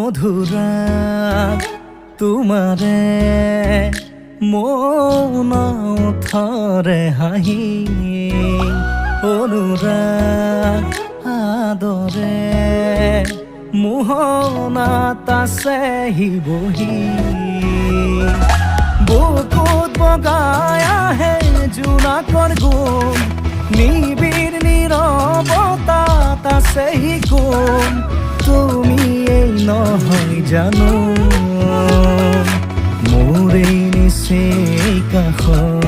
মধুৰাগ তোমাৰে মন থৰে হাঁহি অনুৰাগ আদৰে মোহনাত আছে বহি বুকুত বগাই আহে জোনাকৰ গুণ নিবিড় নীৰৱতাত আছে গুণ তুমি এই নহয় জানো মোৰ এই নিচেই কাষত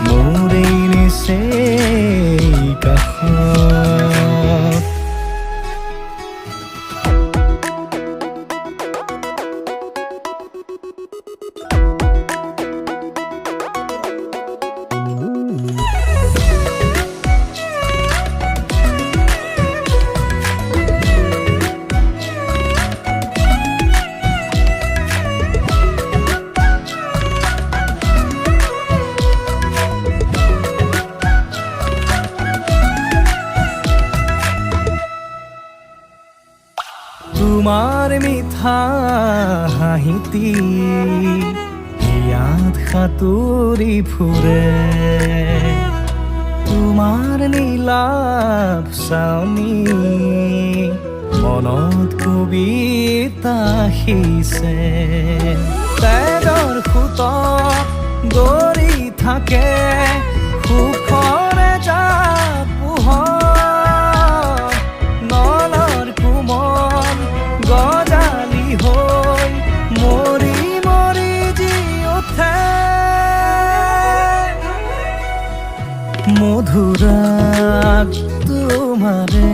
মোৰ এই নিচেই কাষত তোমাৰ মিঠা হাঁহিতি ইয়াত সাঁতুৰি ফুৰে তোমাৰ নীলাভ চাউনি মনত কবিতা সিঁচে তেজৰ সোঁতত দৌৰি থাকে সুখৰে জাক পোহৰ নলৰ কোমল গজালি হৈ মৰি মৰি জি উঠে মধুৰাগ তোমাৰে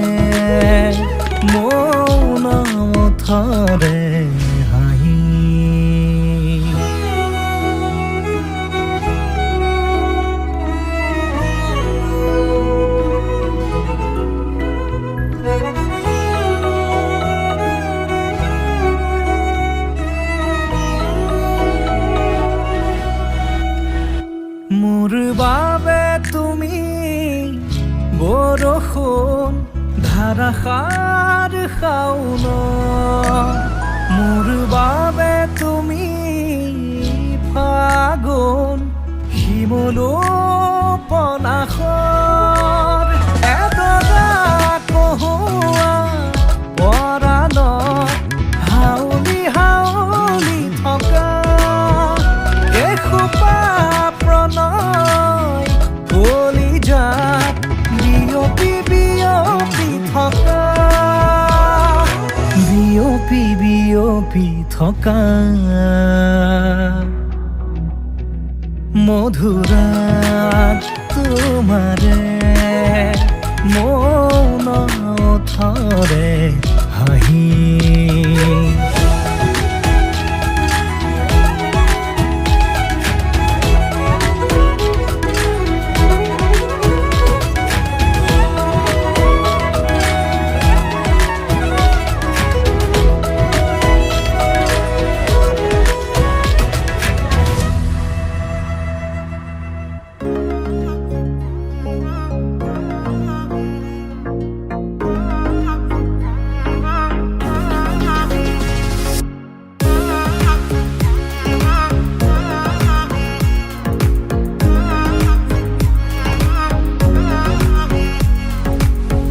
মন থৰে হাঁহি মোৰ বাবে তুমি বৰষুণ ধাৰাসাৰ শাওন মোৰ বাবে তুমি ফাগুন শিমলু পলাশৰ এডৰা কহুৱা পৰাণত হাউলি হাউলি থকা এসোপা প্ৰণয় কলিজাত বিয়পি বিয়পি থকা বিয়পি বিয়পি থকা মধুৰাগ তোমাৰে মন থৰে হাঁহি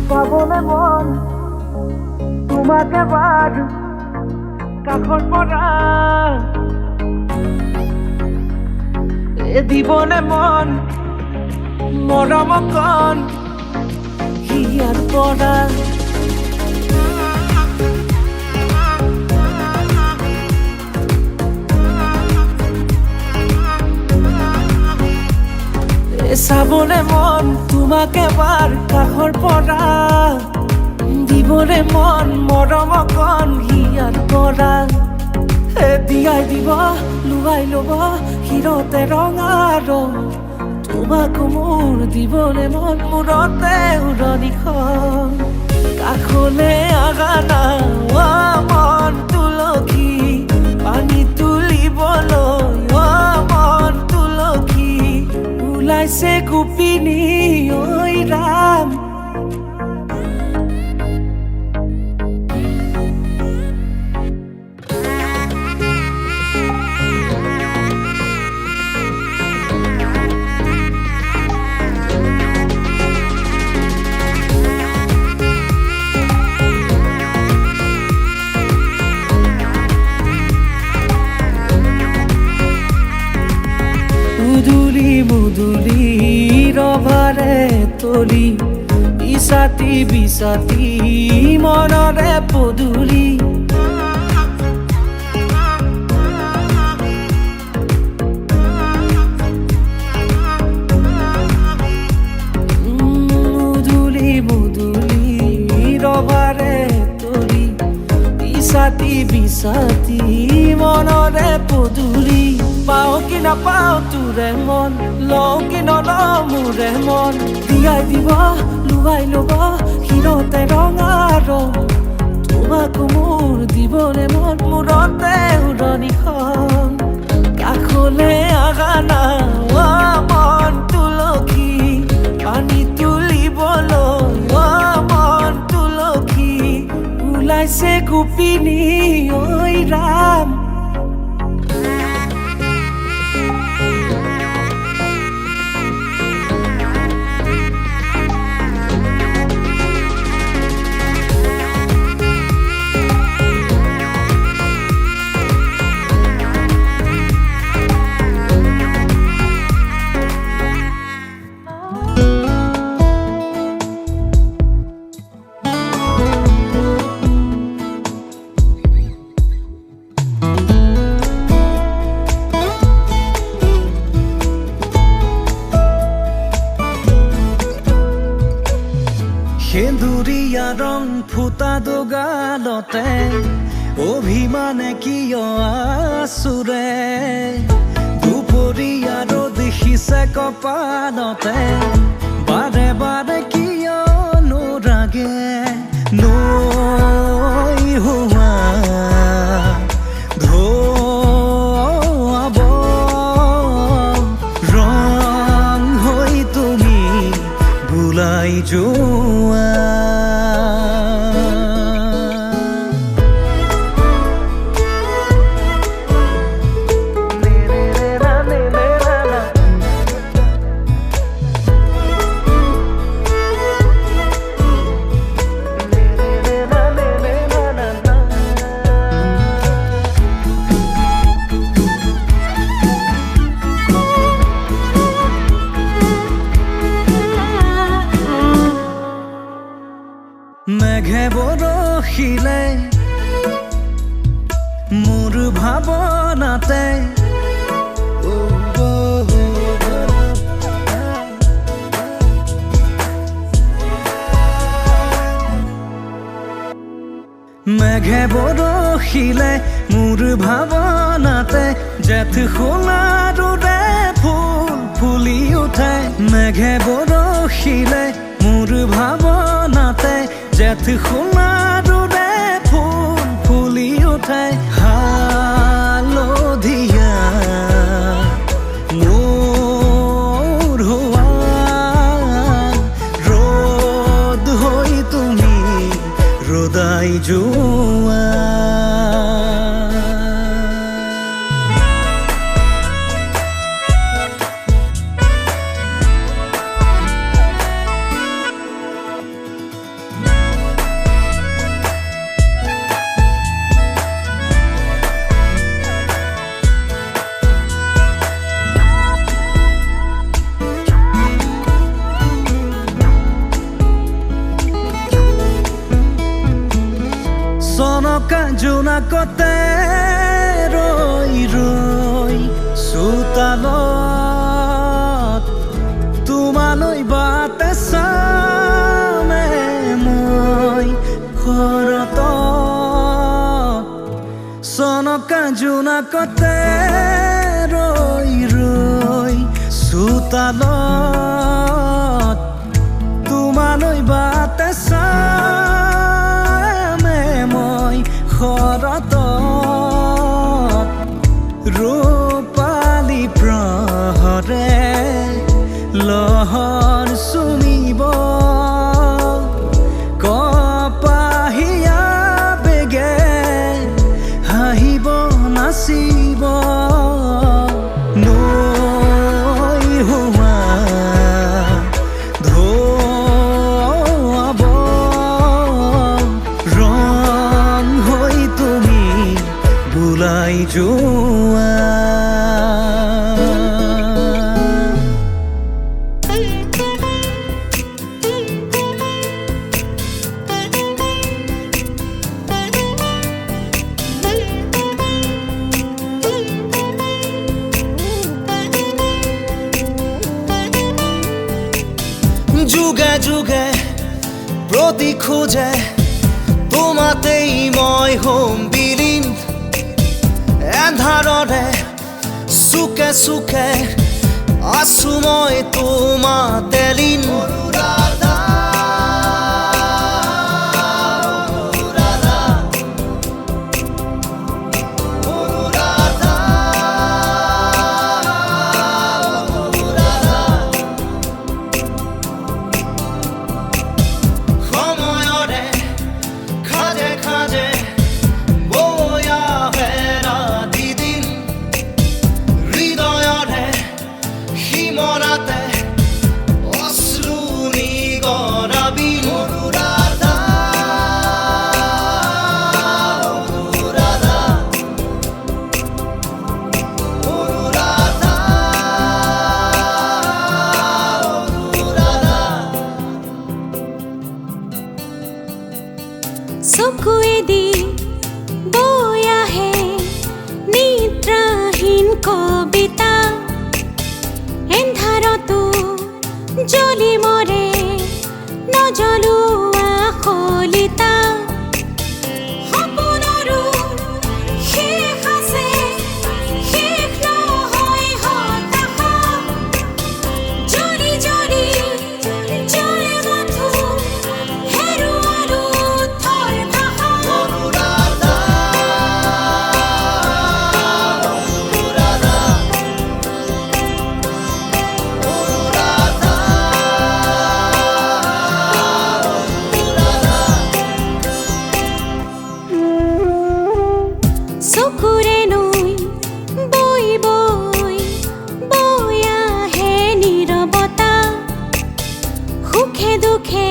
পাবলে মন তোমাক এবাৰ কাষৰ পৰা দিবলে মন মৰম কণ হিয়াৰ পৰা চাবলে মন তোমাক এবাৰ কাষৰ পৰা দিবলে মন মৰম কণ হিয়াৰ পৰা দিয়াই দিব লুৱাই ল'ব হিৰতে ৰঙা ৰং তোমাক মোৰ দিবলে মন মূৰতে উৰণিখন কাষলে আগানা মন তুলসী পানী তুলিবলৈ মন তুলসী ওলাইছে গোপিনী ঐ ৰাম ৰবাৰে তলি বিচাতি বিচাতি মনৰে পদূলি ৰবাৰে তলি বিচাতি বিচাতি মনৰে পদূলি পাও কি নাপাও তোৰে মন লওঁ কি নলওঁ মোৰে মন দিয়াই দিব লুৱাই ল'ব শিৰতে ৰঙা ৰং তোমাকো মোৰ দিবলে মন মূৰতে উৰণিখন কাষলে আহা না মন তুলসী পানী তুলিবলৈ মন তুলসী ওলাইছে গোপিনী ঐ ৰাম সেন্দুৰীয়া ৰং ফুটা দোগালতে অভিমানে কিয় আচুৰে দুপৰীয়া ৰ'দ সিঁচে কপালতে বাৰে বাৰে কিয় নোৰাগে নৈ হোৱা ধোৱাব ৰং হৈ তুমি বুলাই যোৱা মেঘে বৰষিলে মোৰ ভাৱনাতে মেঘে বৰষিলে মোৰ ভাৱনাতে জেঠ সোণাৰুৰে ফুল ফুলি উঠে মেঘে বৰষিলে মোৰ ভাৱনাতে জেঠ সোণাৰুৰে ফুল ফুলি উঠে হালধীয়া মোৰ হোৱা ৰ'দ হৈ তুমি ৰদাই যোৱা চনকা জোনাকতে ৰৈ ৰৈ চোতালত তোমালৈ বাটে চামে মই ঘৰত চনকা জোনাকতে ৰৈ ৰৈ চোতালত তোমালৈ বাটে ঘৰত ৰূপালী প্ৰহৰে লহৰ চুমিব কপাহীয়া বেগে হাঁহিব নাচিব নৈ হোৱা ধোৱাব গতি খোজে তোমাতেই মই হোম বিলীন এন্ধাৰৰে চুকে চুকে আছো মই তোমাতে লীন চকুৱেদি বৈ আহে নিদ্ৰাহীন কবিতা এন্ধাৰতো জ্বলি মৰে নজ্বলোৱা শলিতা সপোনৰো শেষ আছে শেষ নহয় হতাশা জ্বলি জ্বলি জ্বলে মাথো হেৰুৱালো থৰ ভাষা চকুৰে নৈ বৈ বৈ বৈ আহে নীৰৱতা সুখে দুখে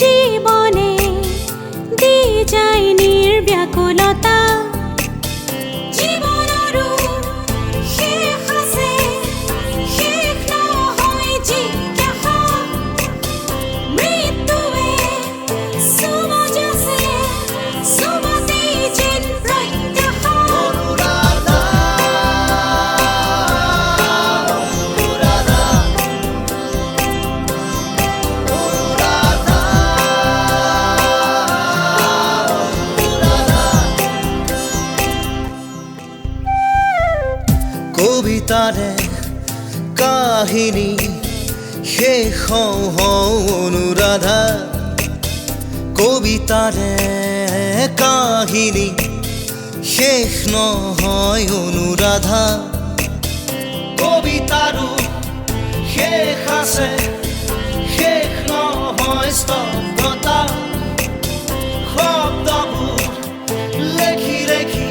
জীৱনে দি যায় নিৰ্ব্যাকুলতা জীৱনৰো শেষ আছে শেষ নহয় জিজ্ঞাসা মৃত্যুৱে চুমজ আছে চুমতেই যেন প্ৰত্যাশা কবিতাৰে কাহিনী শেষ হওঁ হওঁ অনুৰাধা কবিতাৰে কাহিনী শেষ নহয় অনুৰাধা কবিতাৰো শেষ আছে শেষ নহয় স্তব্ধতা শব্দবোৰ লেখি লেখি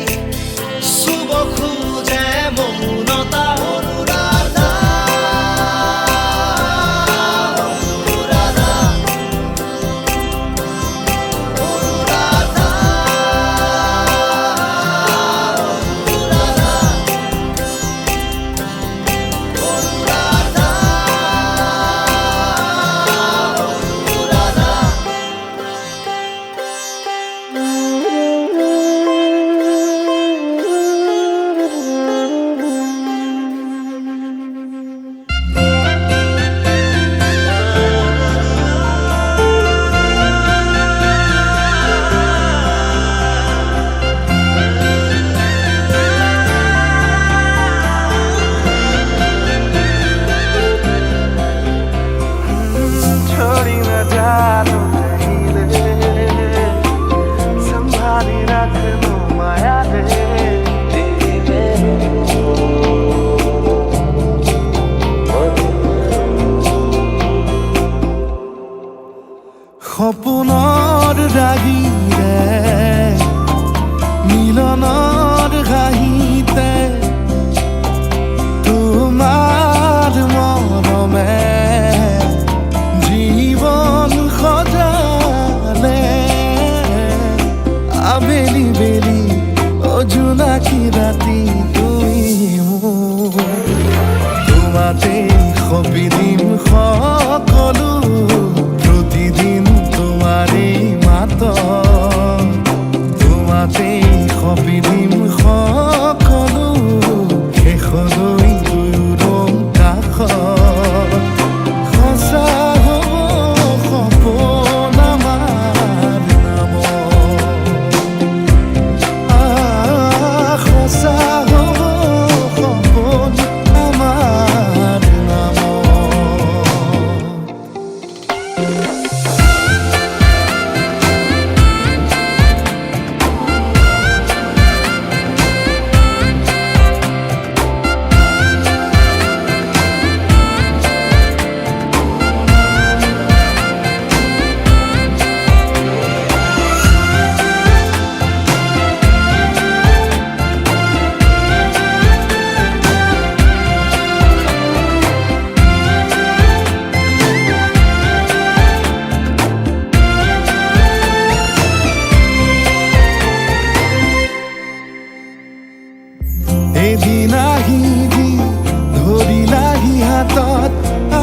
চুব খোজে মৌনতা সপোনৰ ৰাগীৰে মিলনৰ ঘাঁহিতে তোমাৰ মৰমে জীৱন সজালে আবেলি বেলি অজোনাকী ৰাতি তুমি মোৰ তোমাতে সপিদিন সকলো প্ৰতিদিন তোমাৰেই মাত এদিন আহিবি ধৰিলাহি হাতত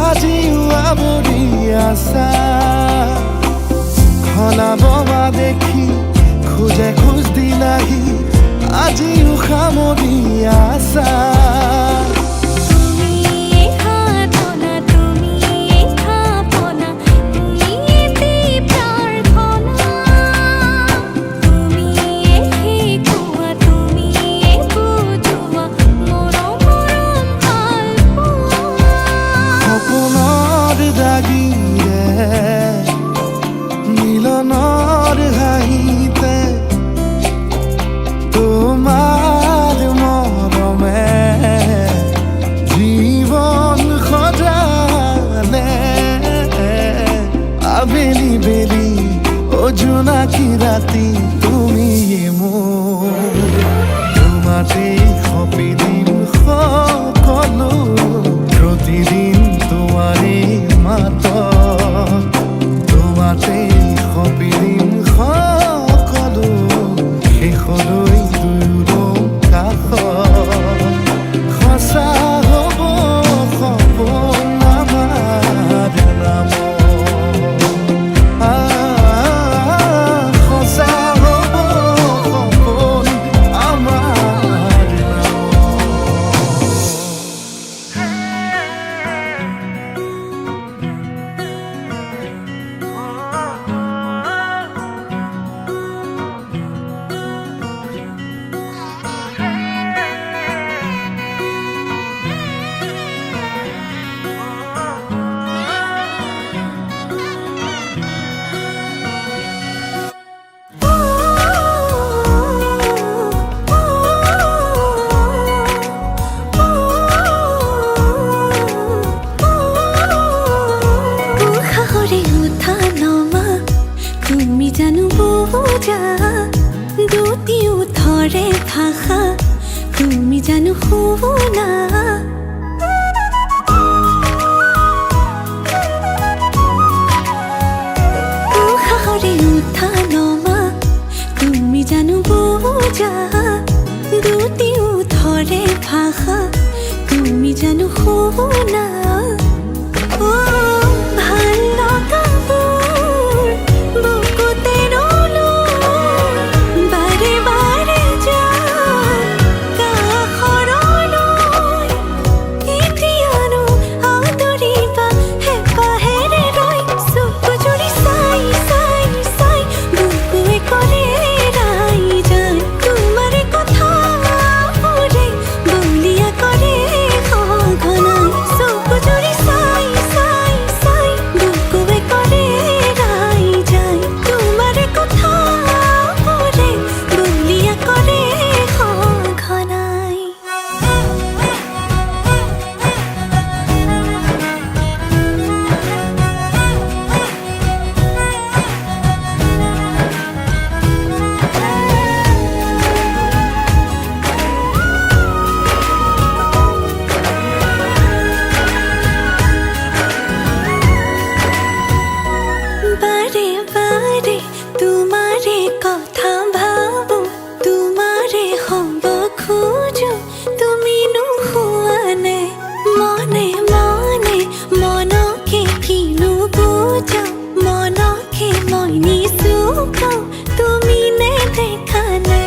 আজিও আৱৰি আছা সলাব বা দেখি খোজে খোজ দিলাহি আজিও সামৰি আছা তুমি খাতনা তুমি খাপনা তুমি প্ৰাৰ্থনা তুমি শিকোৱা তুমি বুজোৱা মৰম সপোনৰ দাগিৰে মিলনৰ হাঁহিতে তোমাৰ মৰমে জীৱন সজালে আবেলি বেলি জোনাকী ৰাতি তুমি মোৰ তোমাতেই সপি দিম সকলো প্ৰতিদিন তোমাৰেই মাত তোমাতেই সপি দিম সকলো শেষলৈ দুয়ো কাষত সঁচা হ'ব সপোন আমাৰ নামত সঁচা হ'ব সপোন আমাৰ উশাহৰে উঠা নমা তুমি জানো বুজা দুটি ওঠৰে ভাষা তুমি জানো শুনা উশাহৰে উঠা নমা তুমি জানো বুজা দুটি ওঠৰে ভাষা তুমি জানো শুনা ভাল লগাবোৰ বুকুতে ৰলো বাৰে বাৰে যাওঁ কাষৰলৈ এতিয়ানো আদৰিবা হেঁপাহেৰে ৰৈ চকু জুৰি চাই চাই চাই বুকুৱে কৰে ৰাই যায় তোমাৰে কথাবোৰে বলিয়া কৰে সঘনাই চকু জুৰি চাই চাই চাই বুকুৱে কৰে ৰাই যায় তোমাৰে কথাবোৰে বলিয়া কৰে সঘনাই বাৰে বাৰে তোমাৰে কথা ভাবো তোমাৰে হ'ব খোজো তুমি নোহোৱা নে মনে মনে মনকে কিনো বুজা মনকে মই নিচুকাও তুমি নেদেখা নে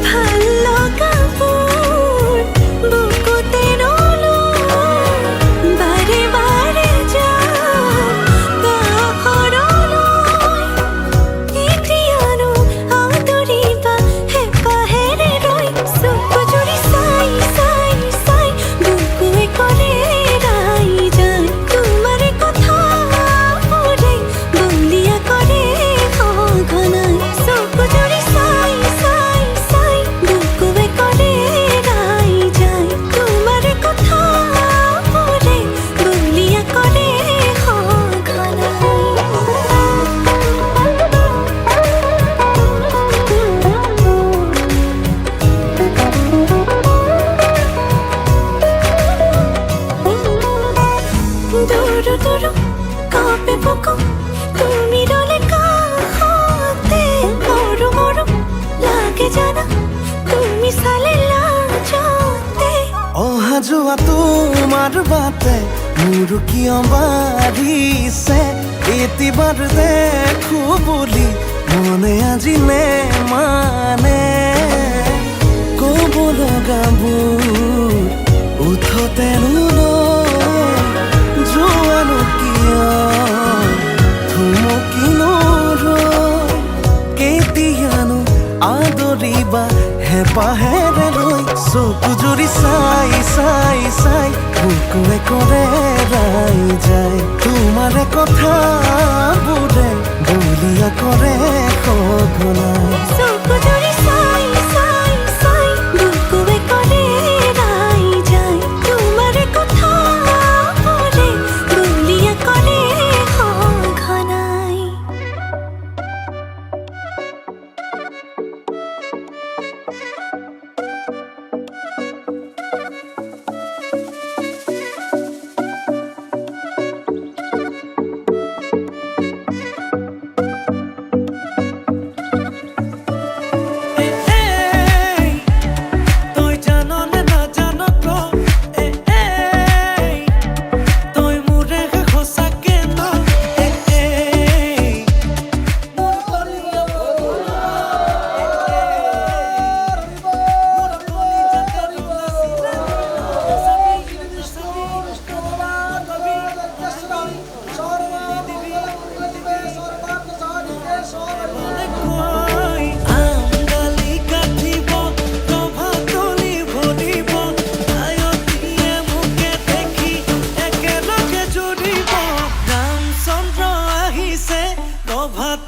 ভাল লগাবোৰ বুকুতে ৰলো বাৰে বাৰে যাওঁ কাষৰলৈ এতিয়ানো আদৰিবা হেঁপাহেৰে ৰৈ চকু জুৰি চাই চাই চাই বুকুৱে কৰে ৰাই যায় তোমাৰে কথাবোৰে যোৱা তোমাৰ বাটে মোৰ কিয় বাঢ়িছে এতিবাৰ দেখো বুলি মনে আজি নে মানে ক'ব লগাবোৰ উঠতেনো যোৱানো কিয় থুমকিনো কেতিয়ানো আদৰিবা হেঁপাহেৰে লৈ চকু জুৰি চাই চাই চাই বুকুৱে কৰে ৰাই যায় তোমাৰে কথাবোৰে বলিয়া কৰে সঘনাই চকু জুৰি চাই চাই চাই বুকুৱে কৰে ৰাই যায় তোমাৰে কথাবোৰে বলিয়া কৰে সঘনাই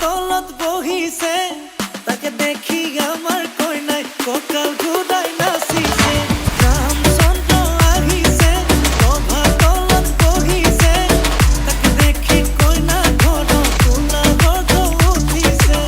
তলত বহিছে তাকে দেখি আমাৰ কইনাই কঁকাল ঘূৰাই নাচিছে ৰামচন্দ্ৰ আহিছে ৰভা তলত বহিছে তাকে দেখি কইনা ঘৰত কোলা বৰ্গ উঠিছে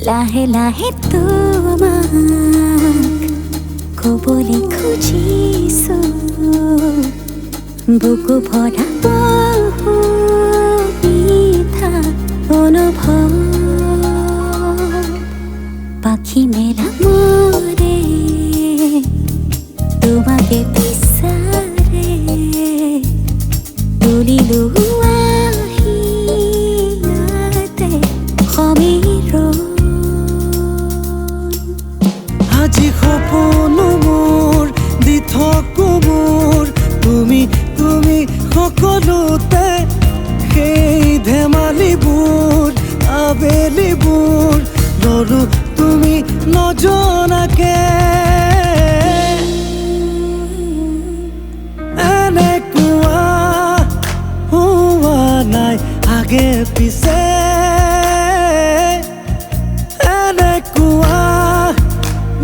লাহে লাহে তোমাক ক'বলৈ খুজিছো বুকু ভৰা বহু মিঠা অনুভৱ পাখি মেলা মৰে তোমাকে বিচাৰে তুলিলো আহি ইয়াতে সমীৰণ আজি সপোন মোৰ দি থাকো মোৰ তুমি তুমি সকলোতে সেই ধেমালিবোৰ আবেলিবোৰ লৰো তুমি নজনাকে এনেকুৱা হোৱা নাই আগে পিছে এনেকুৱা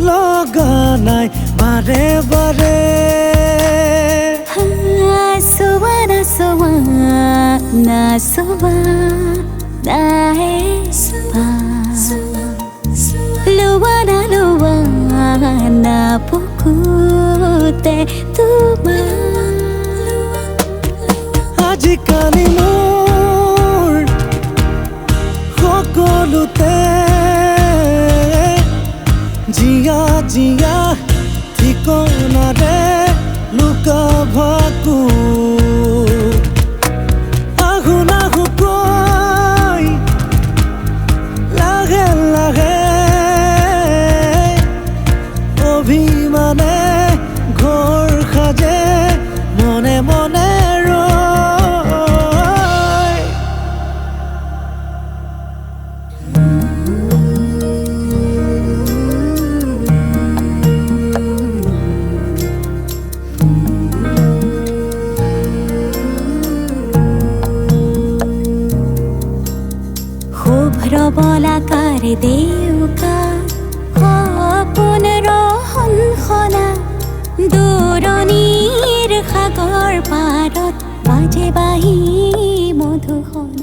লগা নাই বাৰে বাৰে নাচোৱা নাচোৱা নাচোৱা নাচোৱা লোৱা না লোৱা না বুকুতে তোমাৰ আজিকালি মোৰ সকলোতে জিয়া জিয়া ঠিকনাৰে লুকা ভাকো আহো নাহো কৈ লাহে লাহে অভিমানে ঘৰ সাজে মনে মনে ৰয় দূৰণিৰ সাগৰ পাৰত বাজে বাহি মধুসনা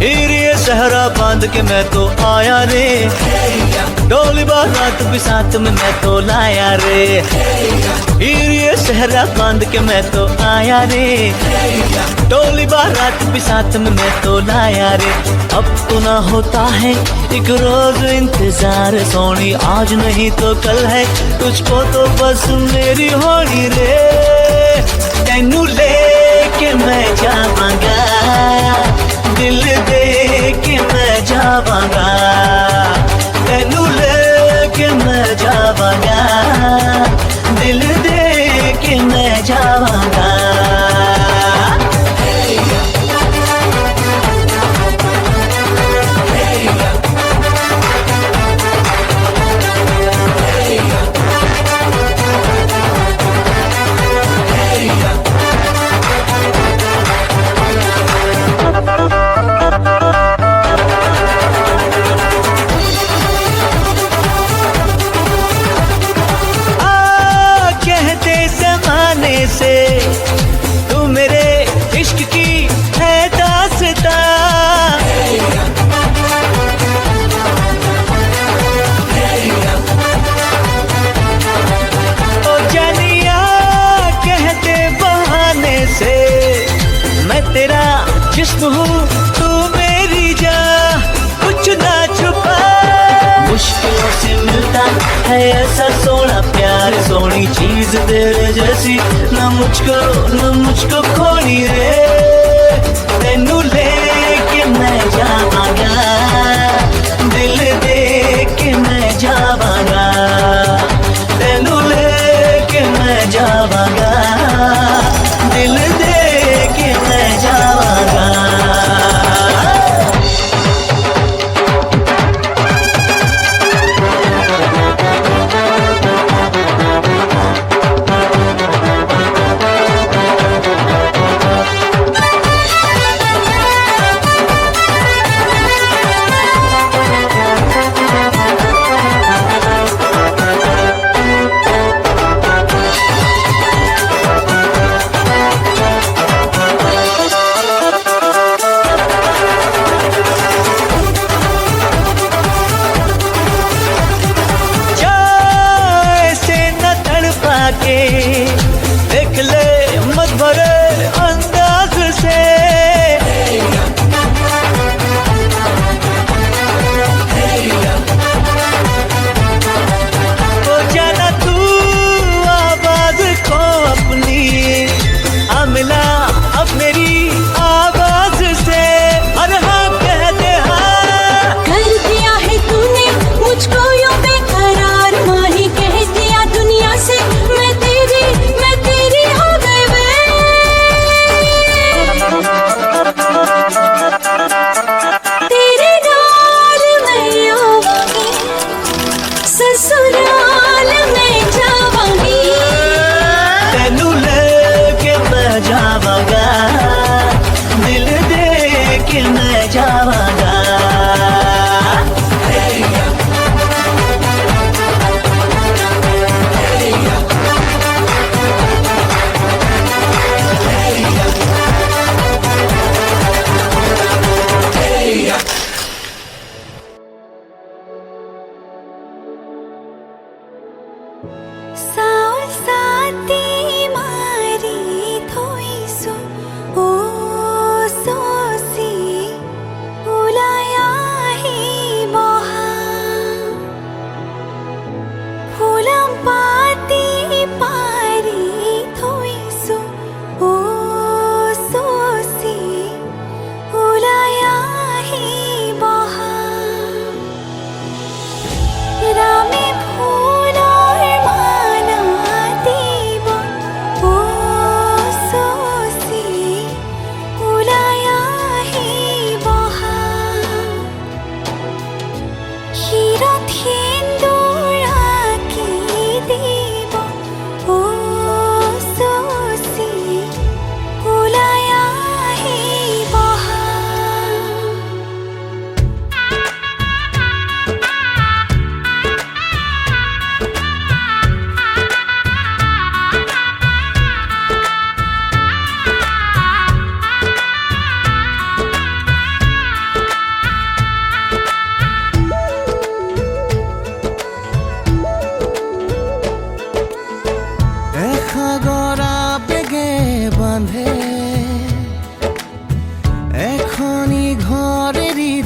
हीर ये सहरा बांध के मैं तो आया रे, डोली बारात भी साथ में मैं तो लाया रे। हीर ये सहरा बांध के मैं तो आया रे, डोली बारात भी साथ में मैं तो लाया रे। अब तो ना होता है एक रोज इंतजार सोनी, आज नहीं तो कल है तुझको तो बस मेरी होनी रे। तेनू लेके मैं जावांगा, दिल दे के मैं जावांगा, तेनू लेके मैं जावांगा, दिल दे के मैं जावांगा। से तू मेरे इश्क की है दास्तां, ओ जानिया कहते बहाने से मैं तेरा जिस्म हूँ तू मेरी जान, कुछ ना छुपा। मुश्किलों से मिलता है ऐसा सोना प्यार, सोनी चीज तेरे जैसी ना मुझको खोनी रे। तेनू लेके मैं जावांगा, दिल दे के मैं जावांगा, तेनू लेके मैं जावांगा, दिल दे के मैं जावांगा।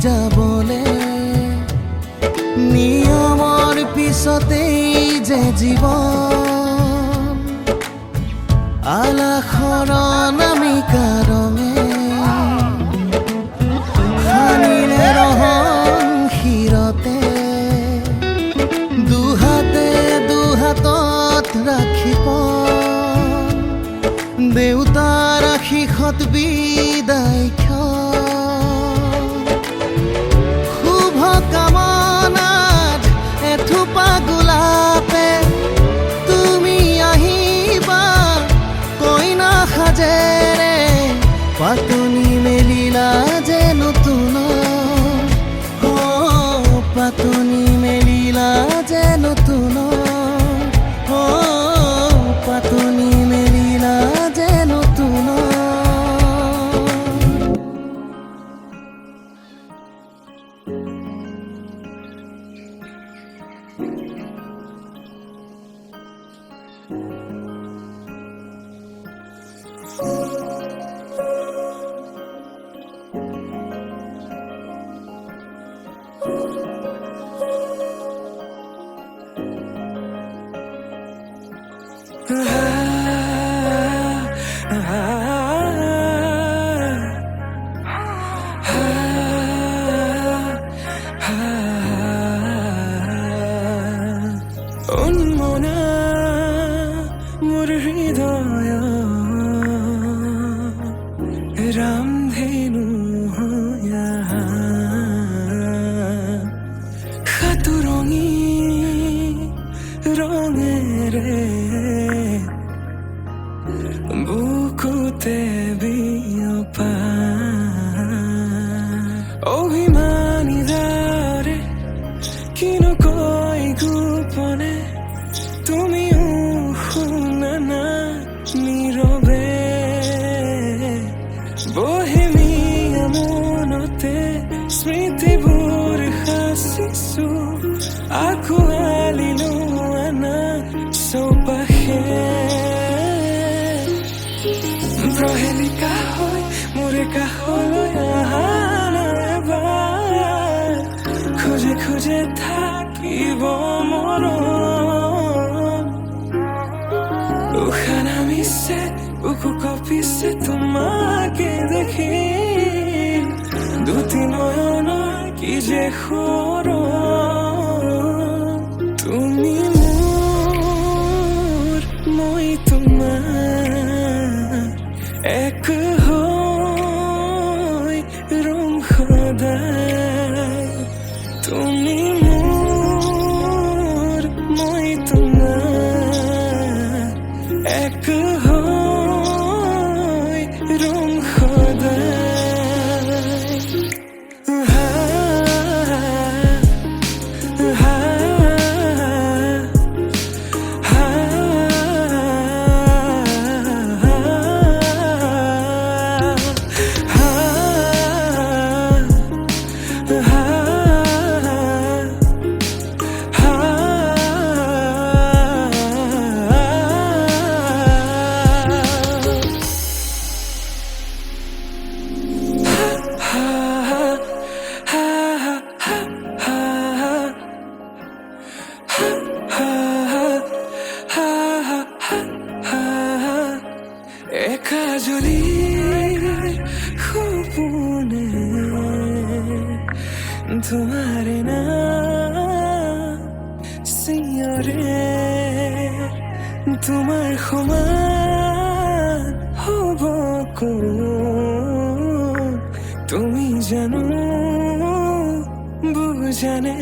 যাবলে নিয়মৰ পিছতেই যে জীৱন আলাসৰ নামিকা ৰঙে সানিলে ৰহন শিৰতে দুহাতে দুহাতত ৰাখিব দেউতাৰ আশীষত বিদায় শুভ কামনাত এথোপা গোলাপে তুমি আহিবা কইনা সাজেৰে পাতনি মেলিলা যে নতুন পাতনি মেলিলা যে নতুন পাতনি মেলিলা যে নতুন অনমনা মোৰ হৃদয় ৰামধেনু হৈয়া সাতৰঙী ৰঙেৰে বুকুতে বিয়পা অভিমানী দাৰে কিনো কৈ গোপনে তুমিও শুনা না নীৰৱে বহেমিয়া মনতে স্মৃতিবোৰ সাঁচিছো আঁকোৱালিলো আনা চৌপাশে প্ৰহেলিকা হৈ মোৰে কাষলৈ আহা এবাৰ খোজে খোজে থাকিব মন উশাহ নামিছে বুকু কঁপিছে তোমাকে দেখি দুটি নয়নৰ কি যে সৰল তুমি মোৰ মই তোমাৰ এক হৈ ৰম সদায় তুমি মোৰ মই তোমাৰ এক হৈ ৰম সদায় একাজলি সপোনে তোমাৰ নাম চিঞৰে তোমাৰ সমান হ'ব কোন তুমি জানো বুজানে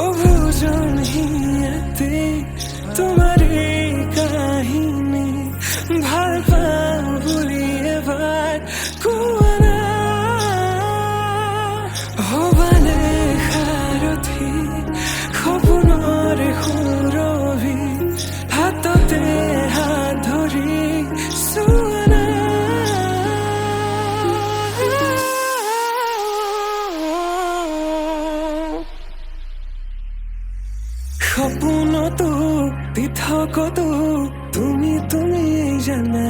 অবুজন হিয়াতে তোমাৰ এই কাহিনী ভাল পাওঁ বুলি এবাৰ কোৱা না হবানে সাৰথি সপোনৰে সুৰভি হাততে হাত ধৰি চোৱা না সপোনতো পৃথকতো তুমি জানা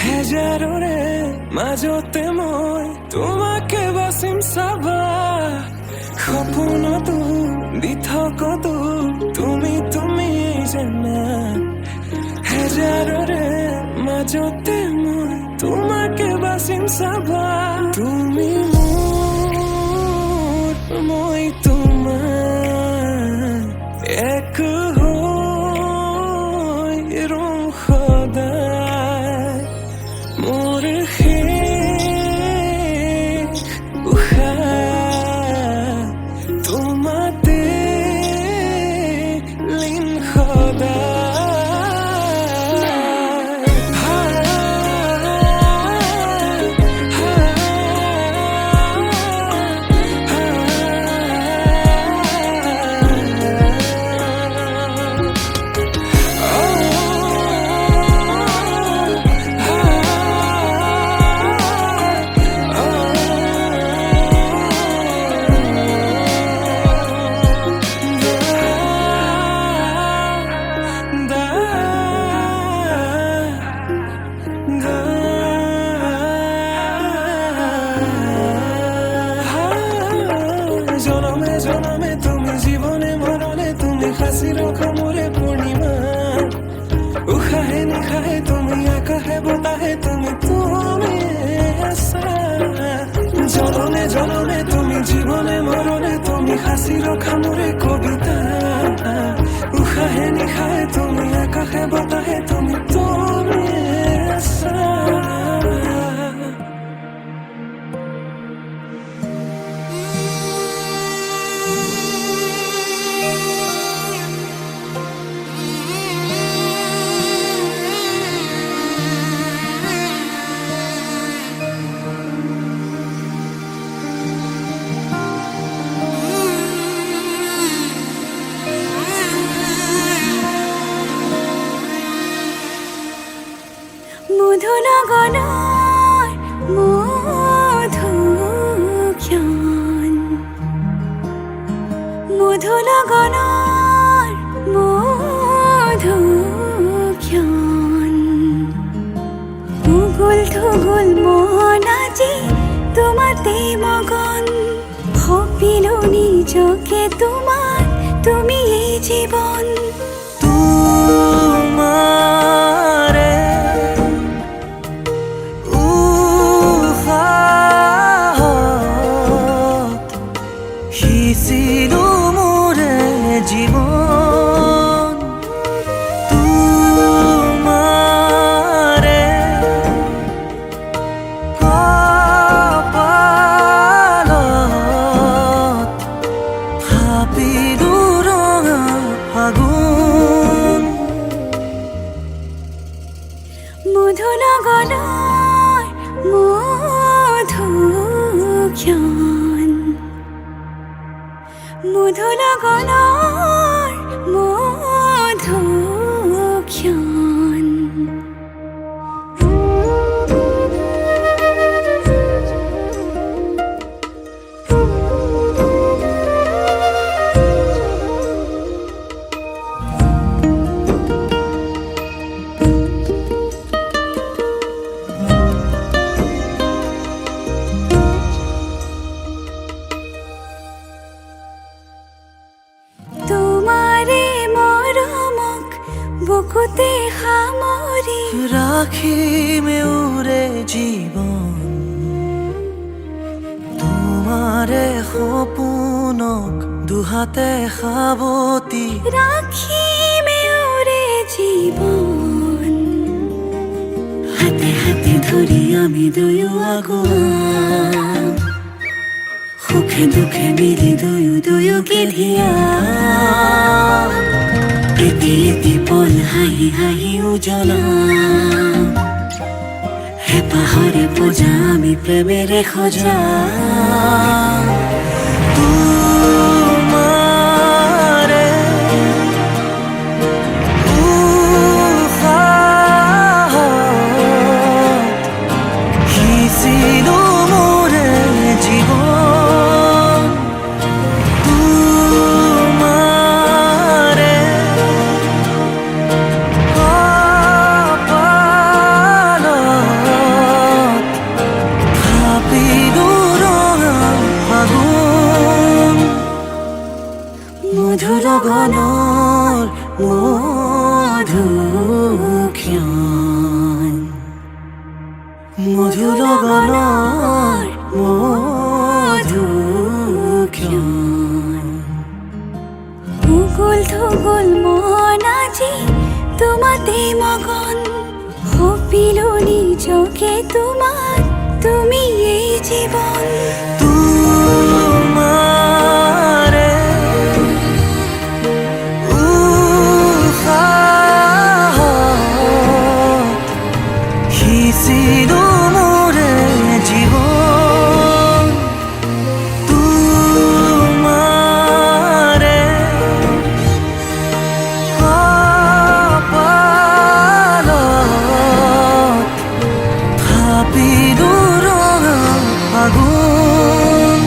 হে হেজাৰৰে মাজতে মই তোমাকে বাচিম চাবা সপোনতো দি থকতো তুমি জানা হেজাৰৰে মাজতে মই তোমাকে বাচিম চাবা তুমি মোৰ মই তোমাৰ এক হৈ ৰম সদায় মোৰ শেষ উশাহ তোমাতে লীন সদায় জনমে জনমে তুমি জীবনে মরণে তুমি হাসি রখা মোরে পূর্ণিমা উশাহে নিশাহে তুমি আকাশে বতাহে তুমি আছা জনমে জনমে তুমি জীবনে মরণে তুমি হাসি রখা মোরে কবিতা উশাহে নিশাহে তুমি আকাশে বতাহে তুমি আছা মধুনগৰৰ মধুক্ষণ মধুনগৰৰ মধুক্ষণ উগুল থুগুল মন আজি তোমাতে মগন ভাবিলো নিজকে তোমাৰ তুমি এই জীৱন তোমাৰে সিঁচিলো মোৰে জীৱন তোমাৰে কপালত থাপিলো ৰঙা ফাগুন মধুনগৰৰ মধুক্ষণ মধুনগৰৰ মধুক্ষণ তোমাৰে মৰমক বুকুতে সামৰি ৰাখিমে উৰে জীৱন তোমাৰে সপোনক দুহাতে সাৱতি ৰাখিমে ওৰে জীৱন হাতে হাতে ধৰি আমি দুয়ো আগুৱা সুখে দুখে মিলি দুয়োকে ধিয়া এটি এটি পল হাঁহি হাঁহি উজ্বলা হেঁপাহৰে পূজা আমি প্ৰেমেৰে সজা তোমাৰে উশাহত সিঁচিলো মোৰে জীৱন তোমাৰে কপালত মধুৰ গণৰ মধুক্ষণ মধুৰ গণৰ মধুক্ষণ উগুল থুগুল মন আজি তোমাতে মগন হপিলো নিজকে তোমাৰ তুমি এই জীবন তোমাৰে সিঁচিলো মোৰে জীৱন তোমাৰে কপালত থাপিলো ৰঙা আগুন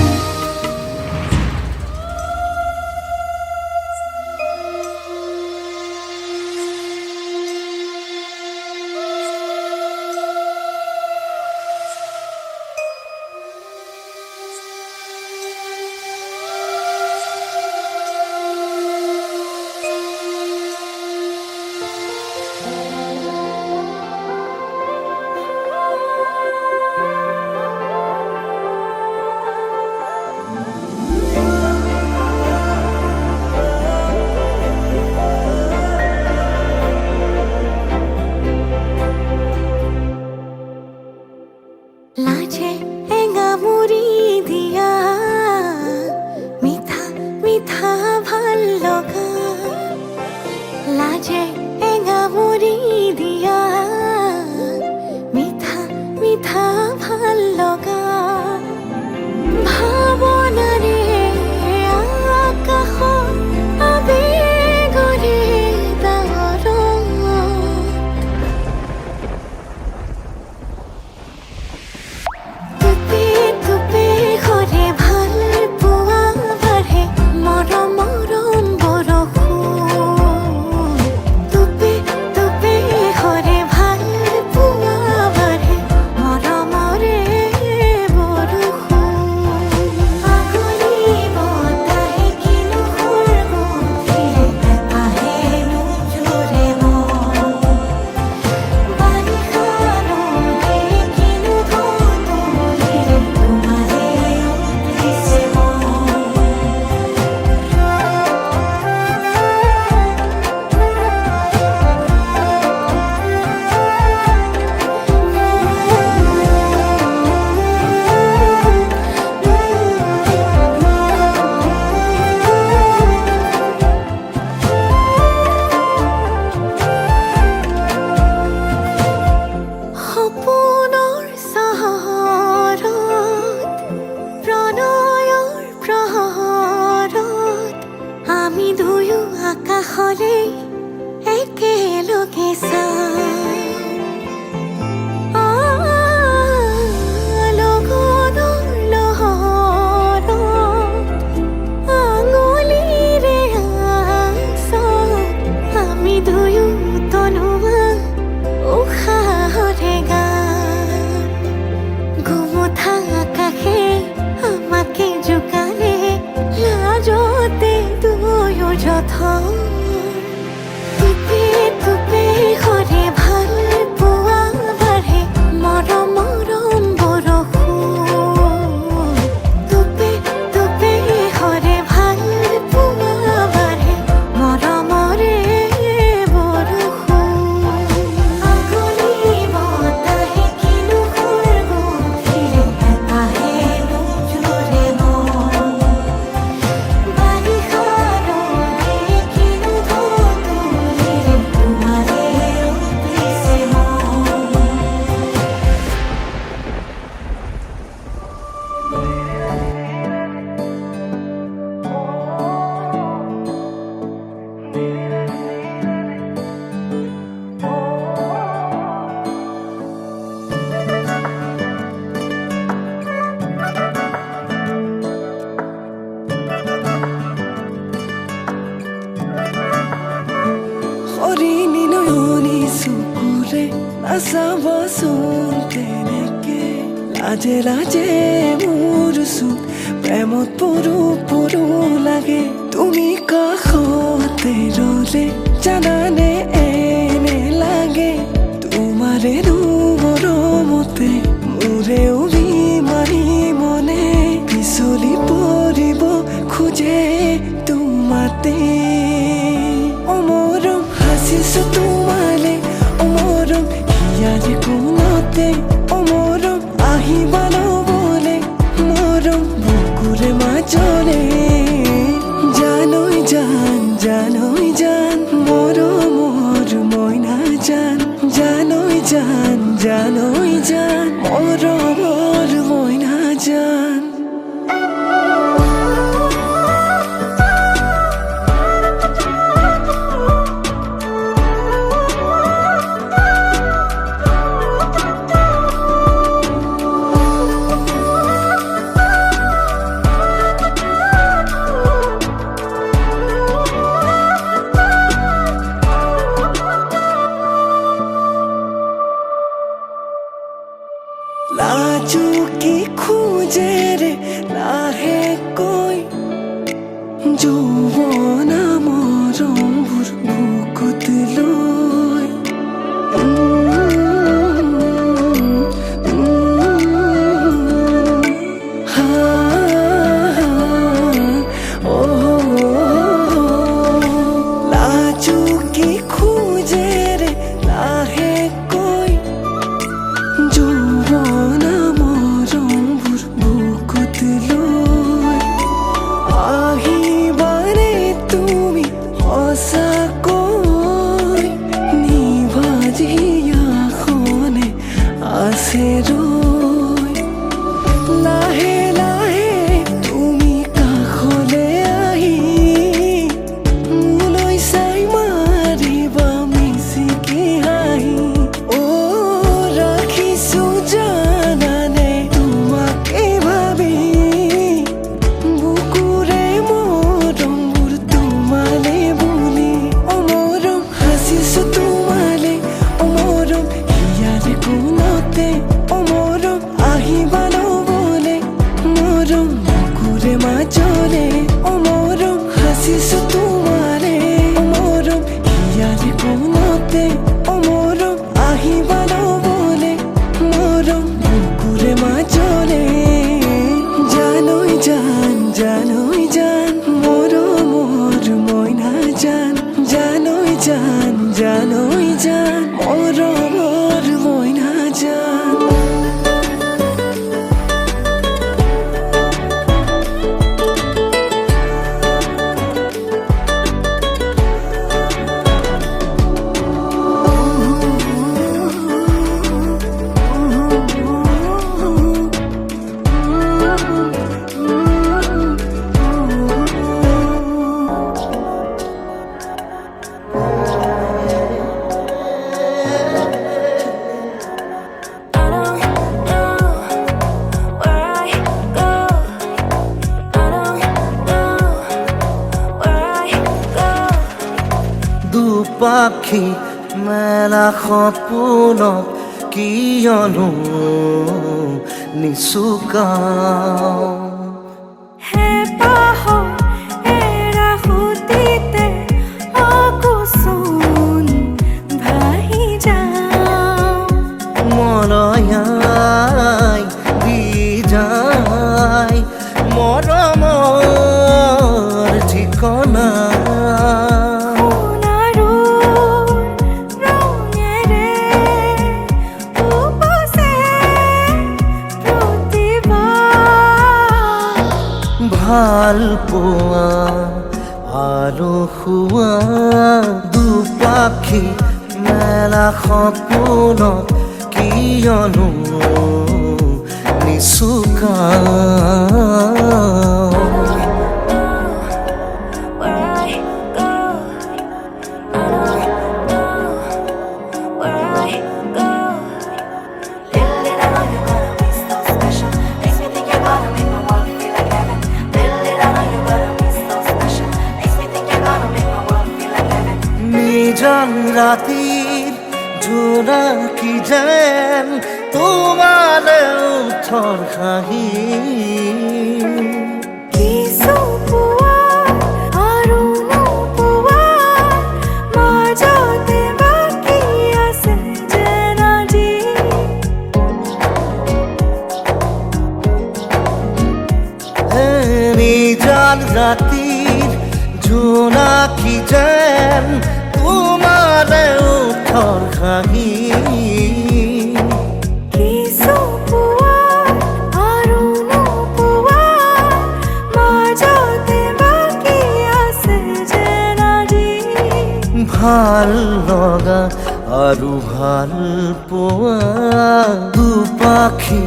লাজে এঙামুৰি দিয়া মিঠা মিঠা ভাল লগা লাজে এঙামুৰি দিয়া মিঠা মিঠা ভাল লগা ভাৱনাৰে আকাশত আবেগৰে ডাৱৰত টুপি টুপি ঘৰে ভাল পোৱা বাঢ়ে মৰম মৰম বৰষুণ টুপি টুপি ঘৰে ভাল পোৱা বাঢ়ে মৰমৰে বৰষুণ আগুলি বতাহে কিনো সুৰগুঠিলে আহেনো জোৰে মন বাৰিষা নদী কিনো ঢৌতুলিলে তোমাৰে উঠিছে মন সপোনৰ চহৰত প্ৰণয়ৰ প্ৰহৰত আমি দুয়ো আকাশৰে একেলগে লগনৰ লহৰত আঙুলিৰে আঁচত আমি দুয়ো তনুৱা উশাহৰে গান গোমঠা আকাশে আমাকে জোকালে লাজতে দুয়ো যথৰ টুপি টুপি ঘৰে ভাল পোৱা বাঢ়ে মৰম মৰম বৰষুণ টুপি টুপি ঘৰে ভাল পোৱা বাঢ়ে মৰমৰে বৰষুণ আগুলি বতাহে কিনো সুৰগুঠিলে আহেনো জোৰে মন বাৰিষা নদী কিনো ঢৌতুলিলে তোমাৰে উঠিছে মন হৰিণী নয়নী চকুৰে নাচাবচোন তেনেকে লাজে লাজে মোৰ চুক প্ৰেমত পৰো পৰো লাগে তুমি কাষতে ৰলে জানানে এনে লাগে তোমাৰে মৰমতে মোৰেও বিমাৰী মনে পিছলি পৰিব খোজে তোমাতে অমৰম হাসিছো তোমালে অমৰম হিয়াৰে কোনতে অমৰম আহিবা নবলে মৰম বুকুৰে মাজলে জানৈ জান জানৈ জান মৰমৰ মইনা জান জানৈ জান জানৈ জান মৰমৰ মইনা জান লাজুকি খোজে ৰে লাহেকৈ যৌৱনা মৰমবোৰ বুকুত লৈ হা লাজুকি খোজে ৰে লাহেকৈ যৌৱনা মৰমবোৰ বুকুত লৈ আহিবাৰে তুমি সঁচাকৈ নিভাজিয়াখনে আছে ৰৈ লাহে লাহে তুমি কাষলে আহি মোলৈ চাই মাৰিবা মিচিকি হাঁহি ৰাখিছো জানানে তোমাকে ভাবি বুকুৰে মৰমবোৰ তোমালে বুলি অমৰম হাসিছো তোমালে অমৰম হিয়াৰে কোনতে অমৰম আহিবা নবলে মৰম বুকুৰে মাজলে অমৰম হাসিছো তোমালে অমৰম হিয়াৰে কোনতে অমৰম আহিবা নবলে মৰম বুকুৰে মাজলে জানৈ জান জানৈ জান মৰমৰ মইনা জান জানৈ জান জানৈ জান মৰমৰ মইনা জান দুপাখি মেলা সপোনত কিয়নো নিচুকাও হেঁপাহৰ এৰা সুতিতে অকুচন ভাহি যাওঁ মৰয়াই দি যায় মৰমৰ ঠিকনা ভাল পোৱা আৰু শুৱা দুপাখি মেলা সপোনত কিয়নো নিচুকাও নিজান ৰাতিৰ জোনাকী যেন তোমালে উঠৰ হাঁহি কিছু পোৱা নিজান ৰাতিৰ জোনাকী যেন তোমাৰে ওঠৰ ঘাঁহি কিছু পোৱা আৰু নোপোৱা মাজতে বাকী আছে যেন আজি ভাল লগা আৰু ভাল পোৱা দুপাখি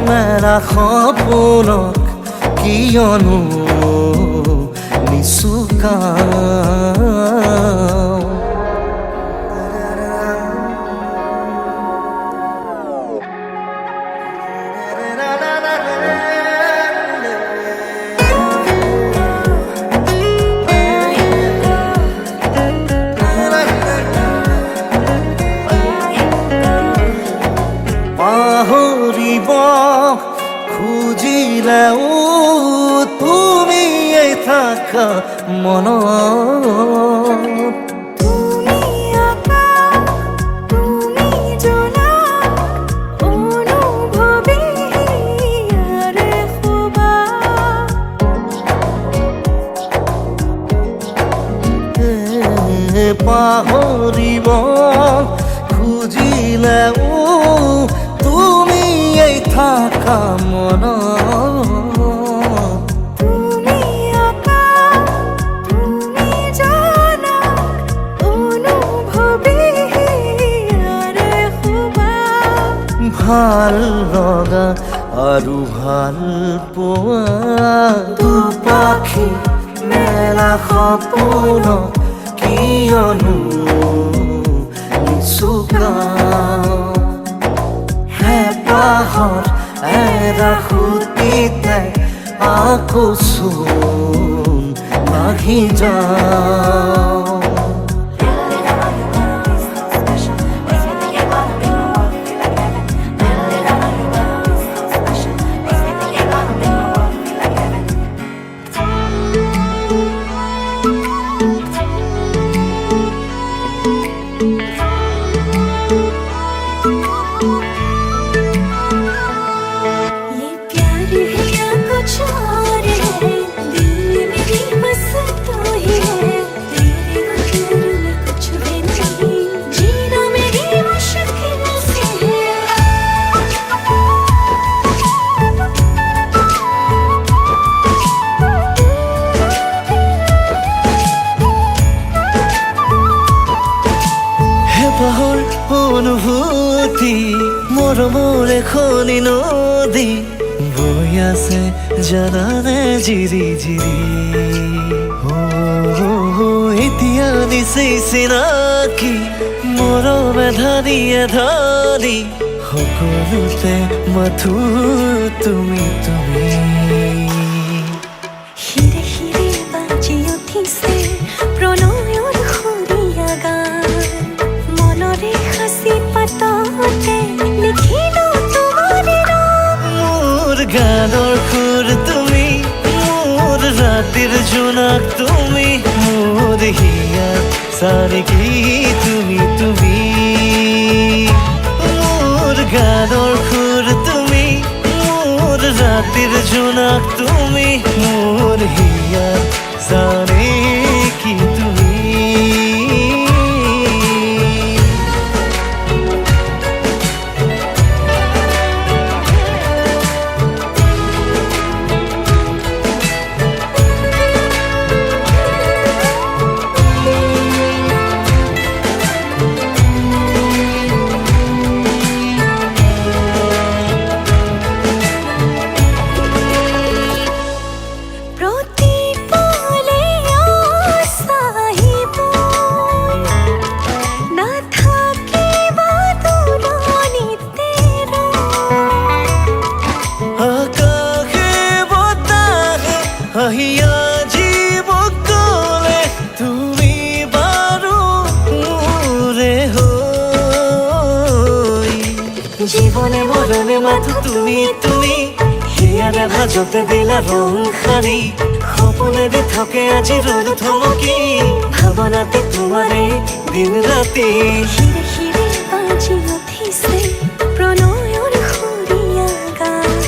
মেৰা সপোনক কিয়নো নিচুকাও পাহৰিব খুজিলেও তুমিয়ে থাকা মনত তুমি আকাশ তুমি জোনাক অনুভৱী ইয়াৰে শোভা পাহৰিব খুজিলেও তুমিয়ে থাকা মনত তুমি আকাশ তুমি জোনাক অনুভৱী ইয়াৰে শোভা ভাল লগা আৰু ভাল পোৱা দুপাখি মেলা সপোনক কিয়নো নিচুকাও হেঁপাহৰ এৰা সুতিতে আকৌ চোন বাঢ়ি যাওঁ ये प्यार है या कुछ और है दिल में भी बस तू ही है तेरे बगैर मैं कुछ भी नहीं जीना मेरी मुश्किल से है হেঁপাহৰ অনুভূতি মৰমৰ এখনি নদী বৈ আছে জানানে জিৰি জিৰি এতিয়া নিচেই চিনাকি মৰমে ধানিয়ে ধানি সকলোতে মাথো তুমি তুমি হিৰে হিৰে বাজি উঠিছে প্ৰণয়ৰ সুৰীয়া গান মনৰে সাঁচি পাততে লিখিলো তোমাৰ নাম মোৰ গানৰ সুৰ তুমি মোৰ ৰাতিৰ জোনাক তুমি মোৰ হিয়াৰ চাৰিকি তুমি তুমি মোৰ গানৰ সুৰ তুমি মোৰ ৰাতিৰ জোনাক তুমি মোৰ হিয়াৰ চাৰিকি তুমি প্ৰতি পলে আশা আহিব নাথাকিব দূৰণিতে আকাশে বতাহে আহিয়া জীৱ গলে তুমি বাৰু মোৰে হৈ জীৱনে মৰণে মাথো তুমি তুমি হিয়াৰে ভাজতে দিলা ৰং সাৰি সপোনেৰে থাকে আজি ৰ'দ থমকি ভাৱনাতে তোমাৰে দিন ৰাতি হিৰে হিৰে বাজি উঠিছে প্ৰণয়ৰ সুৰীয়া গান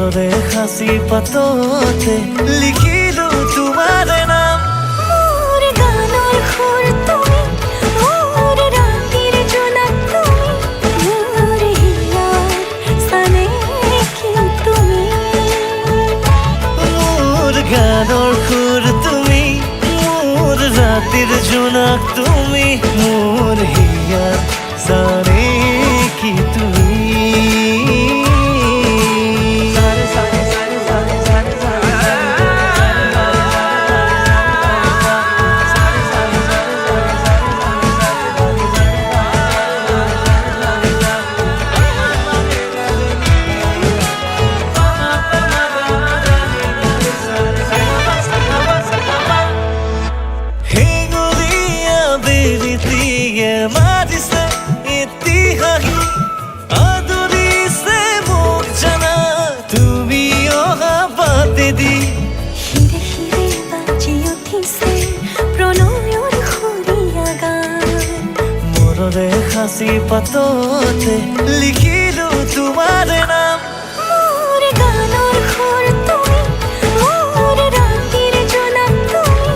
মৰৰে সাঁচি পাততে লিখিলো তোমাৰ নাম মোৰ গানৰ সুৰ তুমি মোৰ ৰাতিৰ জোনাক তুমি মোৰ হিয়াৰ চানে কি তুমি মোৰ গানৰ সুৰ তুমি মোৰ ৰাতিৰ জোনাক তুমি মোৰ হিয়াৰ চানে কি তুমি হেঙুলীয়া বিৰিতিয়ে মাৰিছে ইতিহাসী আদৰিছে মোক জানা তুমি অহা বাটেদি হিৰে হিৰে বাজি উঠিছে প্ৰণয়ৰ সুৰীয়া গান মৰৰে সাঁচি পাততে লিখিলো তোমাৰ নাম মোৰ গানৰ সুৰ তুমি মোৰ ৰাতিৰ জোনাক তুমি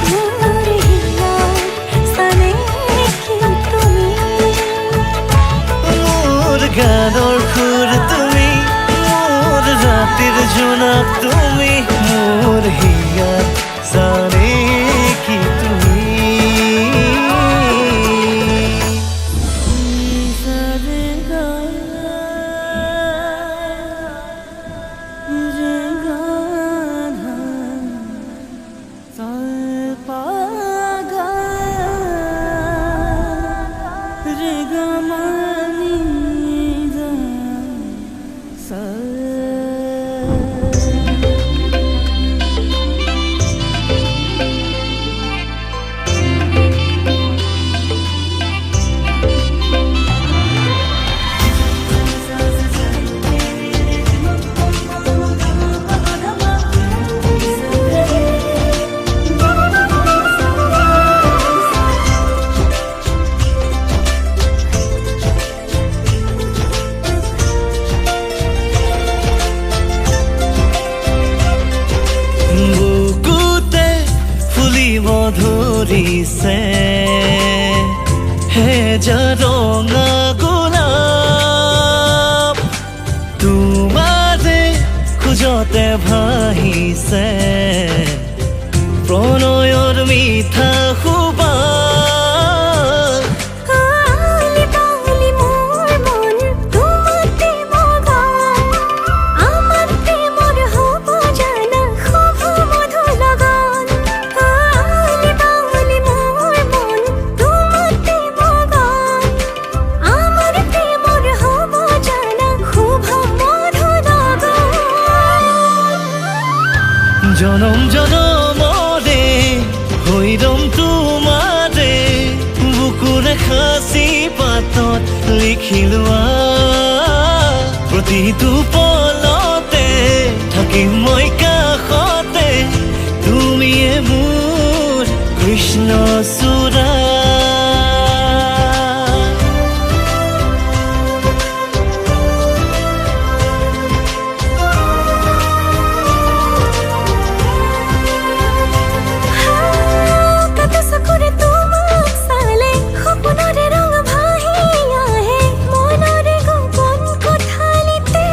মোৰ হিয়াৰ চানে কি তুমি মোৰ গানৰ সুৰ তুমি মোৰ ৰাতিৰ জোনাক তুমি মোৰ হিয়াৰ জানে কি তুমি বুকুতে ফুলিব ধৰিছে হে ৰঙা গোলাপ তোমাৰে খোজতে ভাহিছে প্ৰণয়ৰ মিঠা সুবাস আলি বালি মোর মন তোমাতে মগান আমার প্রেমর হব জানা খুব মধুর লগন আলি বালি মোর মন তোমাতে মগান আমার প্রেমর হব জানা খুব মধুর লগন জনম জনমৰে হৈৰম তোমাৰে বুকুৰে সাঁচি পাতত লিখিলোৱা প্ৰতিটো পলতে থাকিম মই কাষতে তুমিয়ে মোৰ কৃষ্ণ চূড়া কত চকুৰে তোমাক চালে সপোনৰে ৰং ভাহি আহে মনৰে গোপন কোঠালিতে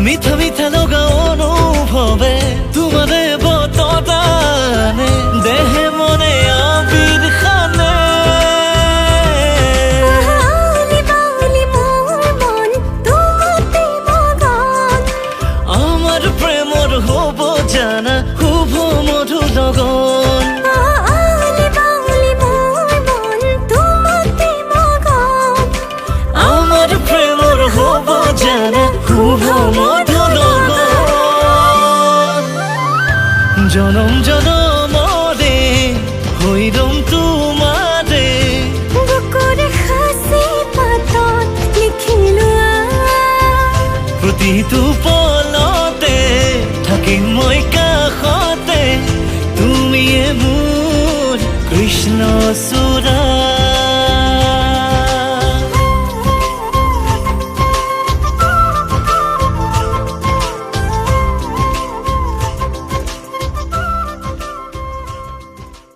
মিঠা মিঠা লগা অনুভৱে তোমাৰে বতদানে দেহে মনে আবিৰ খানে আলি বালি মোৰ মন তোমাতে মগান আমাৰ প্ৰেমৰ হ'ব জানা শুভ মধুৰ লগন আলি বালি মোৰ মন তোমাতে মগান আমাৰ প্ৰেমৰ হ'ব জানা শুভ মধুৰ লগন জনম জনমৰে হৈৰম তোমাৰে বুকুৰে সাঁচি পাতত লিখিলোৱা প্ৰতিটো পলতে থাকিম মই কাষতে তুমিয়ে মোৰ কৃষ্ণ চূড়া